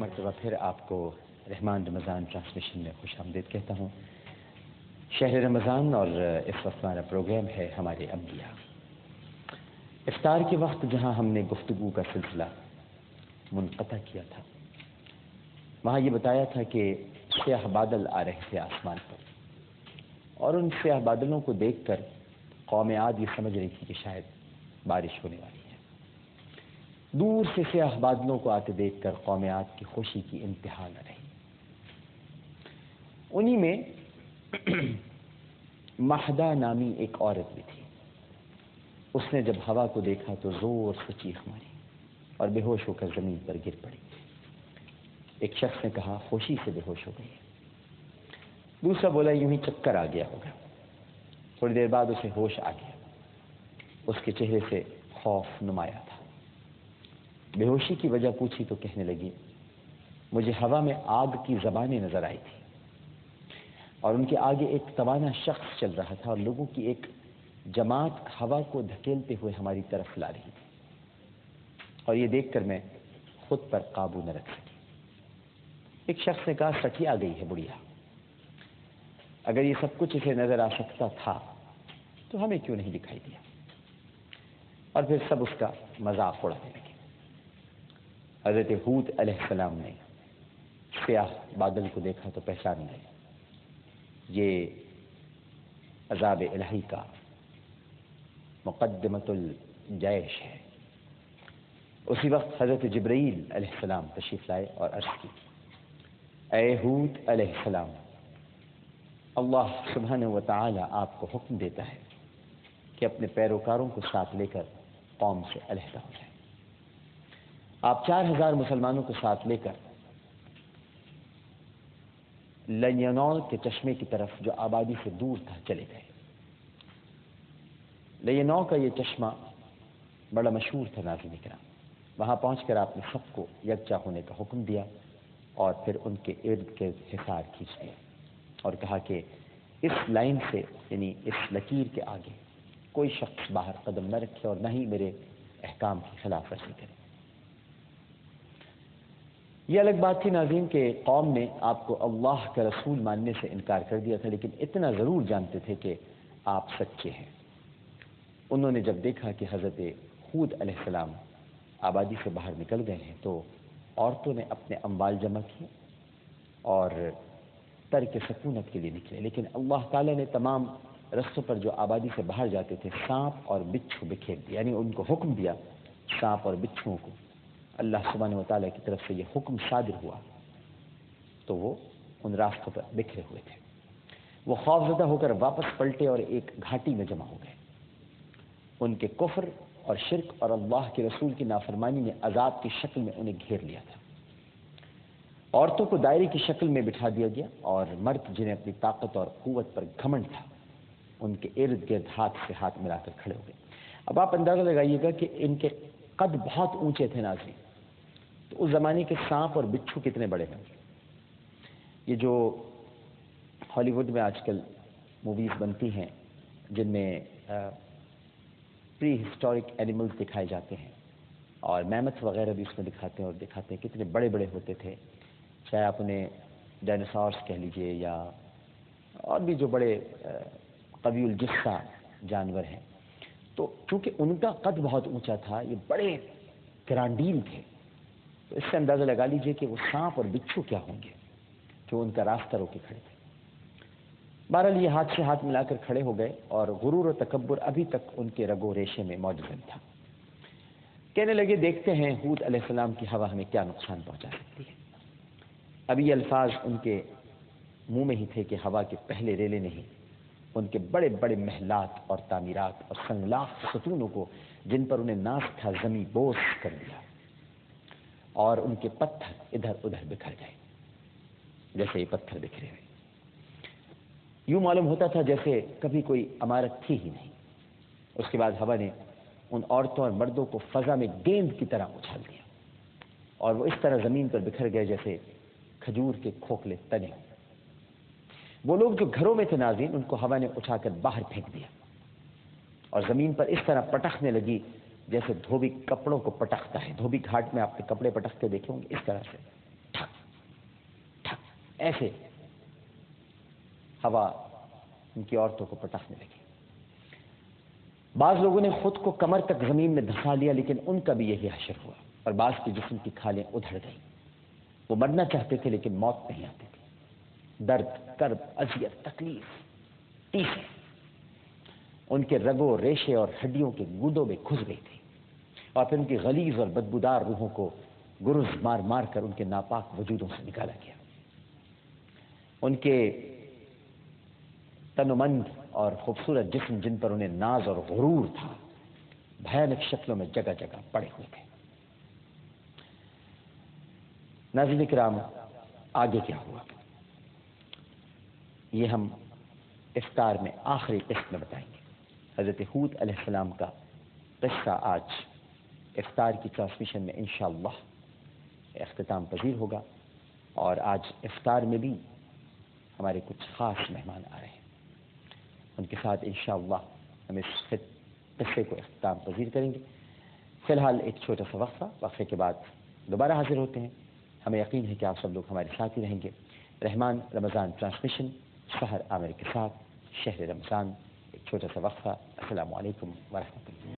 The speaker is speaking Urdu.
مرتبہ پھر آپ کو رحمان رمضان ٹرانسمیشن میں خوش آمدید کہتا ہوں۔ شہر رمضان اور اس وقت ہمارا پروگرام ہے ہمارے انبیاء۔ افطار کے وقت جہاں ہم نے گفتگو کا سلسلہ منقطع کیا تھا، وہاں یہ بتایا تھا کہ سیاہ بادل آ رہے تھے آسمان پر، اور ان سیاہ بادلوں کو دیکھ کر قوم عاد یہ سمجھ رہی تھی کہ شاید بارش ہونے والی ہے۔ دور سے سیاہ بادلوں کو آتے دیکھ کر قوم عاد کی خوشی کی انتہا نہ رہی۔ انہی میں مہدہ نامی ایک عورت بھی تھی۔ اس نے جب ہوا کو دیکھا تو زور سے چیخ ماری اور بے ہوش ہو کر زمین پر گر پڑی۔ ایک شخص نے کہا خوشی سے بے ہوش ہو گئی ہے، دوسرا بولا یوں ہی چکر آ گیا ہوگا۔ تھوڑی دیر بعد اسے ہوش آ گیا، اس کے چہرے سے خوف نمایاں تھا۔ بے ہوشی کی وجہ پوچھی تو کہنے لگی مجھے ہوا میں آگ کی زبانیں نظر آئی تھی، اور ان کے آگے ایک توانا شخص چل رہا تھا اور لوگوں کی ایک جماعت ہوا کو دھکیلتے ہوئے ہماری طرف لا رہی تھی، اور یہ دیکھ کر میں خود پر قابو نہ رکھ سکی۔ ایک شخص نے کہا سٹھی آ گئی ہے بڑھیا، اگر یہ سب کچھ اسے نظر آ سکتا تھا تو ہمیں کیوں نہیں دکھائی دیا؟ اور پھر سب اس کا مذاق اڑانے لگے۔ حضرت ہود علیہ السلام نے سیاہ بادل کو دیکھا تو پہچان گئے یہ عذاب الہی کا مقدمۃ الجیش ہے۔ اسی وقت حضرت جبرائیل علیہ السلام تشریف لائے اور عرض کی اے ہود علیہ السلام، اللہ سبحانہ و تعالی آپ کو حکم دیتا ہے کہ اپنے پیروکاروں کو ساتھ لے کر قوم سے علیحدہ ہو جائیں۔ آپ 4000 مسلمانوں کو ساتھ لے کر لینونول کے چشمے کی طرف جو آبادی سے دور تھا چلے گئے۔ لینو کا یہ چشمہ بڑا مشہور تھا ناظرین کرام۔ وہاں پہنچ کر آپ نے سب کو یکجا ہونے کا حکم دیا اور پھر ان کے ارد گرد حصار کھینچ دیا اور کہا کہ اس لائن سے یعنی اس لکیر کے آگے کوئی شخص باہر قدم نہ رکھے اور نہ ہی میرے احکام کی خلاف ورزی کرے۔ یہ الگ بات تھی ناظرین کہ قوم نے آپ کو اللہ کا رسول ماننے سے انکار کر دیا تھا، لیکن اتنا ضرور جانتے تھے کہ آپ سچے ہیں۔ انہوں نے جب دیکھا کہ حضرت ہود علیہ السلام آبادی سے باہر نکل گئے ہیں تو عورتوں نے اپنے اموال جمع کیے اور ترک سکونت کے لیے نکلے، لیکن اللہ تعالیٰ نے تمام رستوں پر جو آبادی سے باہر جاتے تھے سانپ اور بچھو بکھیر دیا، یعنی ان کو حکم دیا سانپ اور بچھوؤں کو اللہ سبحانہ و تعالیٰ کی طرف سے یہ حکم صادر ہوا تو وہ ان راستوں پر بکھرے ہوئے تھے۔ وہ خوفزدہ ہو کر واپس پلٹے اور ایک گھاٹی میں جمع ہو گئے۔ ان کے کفر اور شرک اور اللہ کے رسول کی نافرمانی نے عذاب کی شکل میں انہیں گھیر لیا تھا۔ عورتوں کو دائرے کی شکل میں بٹھا دیا گیا اور مرد جنہیں اپنی طاقت اور قوت پر گھمنڈ تھا ان کے ارد گرد ہاتھ سے ہاتھ ملا کر کھڑے ہو گئے۔ اب آپ اندازہ لگائیے گا کہ ان کے قد بہت اونچے تھے ناظرین، تو اس زمانے کے سانپ اور بچھو کتنے بڑے ہوں گے۔ یہ جو ہالی ووڈ میں آج کل موویز بنتی ہیں جن میں پری ہسٹورک اینیملز دکھائے جاتے ہیں اور میمتھ وغیرہ بھی اس میں دکھاتے ہیں اور دکھاتے ہیں کتنے بڑے بڑے ہوتے تھے، چاہے آپ انہیں ڈائناسورس کہہ لیجئے یا اور بھی جو بڑے قوی الجثہ جانور ہیں، تو چونکہ ان کا قد بہت اونچا تھا، یہ بڑے گرانڈیل تھے، تو اس سے اندازہ لگا لیجئے کہ وہ سانپ اور بچھو کیا ہوں گے جو ان کا راستہ روکے کھڑے تھے۔ بہرحال یہ ہاتھ سے ہاتھ ملا کر کھڑے ہو گئے اور غرور و تکبر ابھی تک ان کے رگ و ریشے میں موجود تھا۔ کہنے لگے دیکھتے ہیں ہود علیہ السلام کی ہوا ہمیں کیا نقصان پہنچا سکتی ہے۔ اب یہ الفاظ ان کے منہ میں ہی تھے کہ ہوا کے پہلے ریلے نہیں ان کے بڑے بڑے محلات اور تعمیرات اور سنگلاخ ستونوں کو جن پر انہیں ناز تھا زمیں بوس کر دیا اور ان کے پتھر ادھر ادھر بکھر گئے جیسے یہ پتھر بکھرے ہوئے۔ یوں معلوم ہوتا تھا جیسے کبھی کوئی عمارت تھی ہی نہیں۔ اس کے بعد ہوا نے ان عورتوں اور مردوں کو فضا میں گیند کی طرح اچھال دیا اور وہ اس طرح زمین پر بکھر گئے جیسے کھجور کے کھوکھلے تنے۔ وہ لوگ جو گھروں میں تھے ناظرین ان کو ہوا نے اٹھا کر باہر پھینک دیا اور زمین پر اس طرح پٹخنے لگی جیسے دھوبی کپڑوں کو پٹختا ہے۔ دھوبی گھاٹ میں آپ نے کپڑے پٹختے دیکھے ہوں گے، اس طرح سے ٹھک ایسے ہوا ان کی عورتوں کو پٹخنے لگی۔ بعض لوگوں نے خود کو کمر تک زمین میں دھسا لیا، لیکن ان کا بھی یہی حشر ہوا، اور بعض کے جسم کی کھالیں ادھڑ گئیں۔ وہ مرنا چاہتے تھے لیکن موت نہیں آتی تھی۔ درد، کرب، اذیت، تکلیف، ٹیسے ان کے رگوں، ریشے اور ہڈیوں کے گودوں میں گھس گئی تھی، اور پھر ان کی غلیظ اور بدبودار روحوں کو گرز مار مار کر ان کے ناپاک وجودوں سے نکالا گیا۔ ان کے تن و مند اور خوبصورت جسم، جن پر انہیں ناز اور غرور تھا، بھیانک شکلوں میں جگہ جگہ پڑے ہوئے تھے۔ ناظرین کرام، آگے کیا ہوا یہ ہم افطار میں آخری قسط میں بتائیں گے۔ حضرت ہود علیہ السلام کا قصہ آج افطار کی ٹرانسمیشن میں انشاءاللہ اختتام پذیر ہوگا، اور آج افطار میں بھی ہمارے کچھ خاص مہمان آ رہے ہیں، ان کے ساتھ انشاءاللہ ہم اس قصے کو اختتام پذیر کریں گے۔ فی الحال ایک چھوٹا سا وقفے کے بعد دوبارہ حاضر ہوتے ہیں۔ ہمیں یقین ہے کہ آپ سب لوگ ہمارے ساتھ ہی رہیں گے۔ رحمان رمضان ٹرانسمیشن، سحر عامر کے ساتھ، شہر رمضان، ایک چھوٹا سا وقفہ۔ السلام علیکم ورحمۃ اللہ۔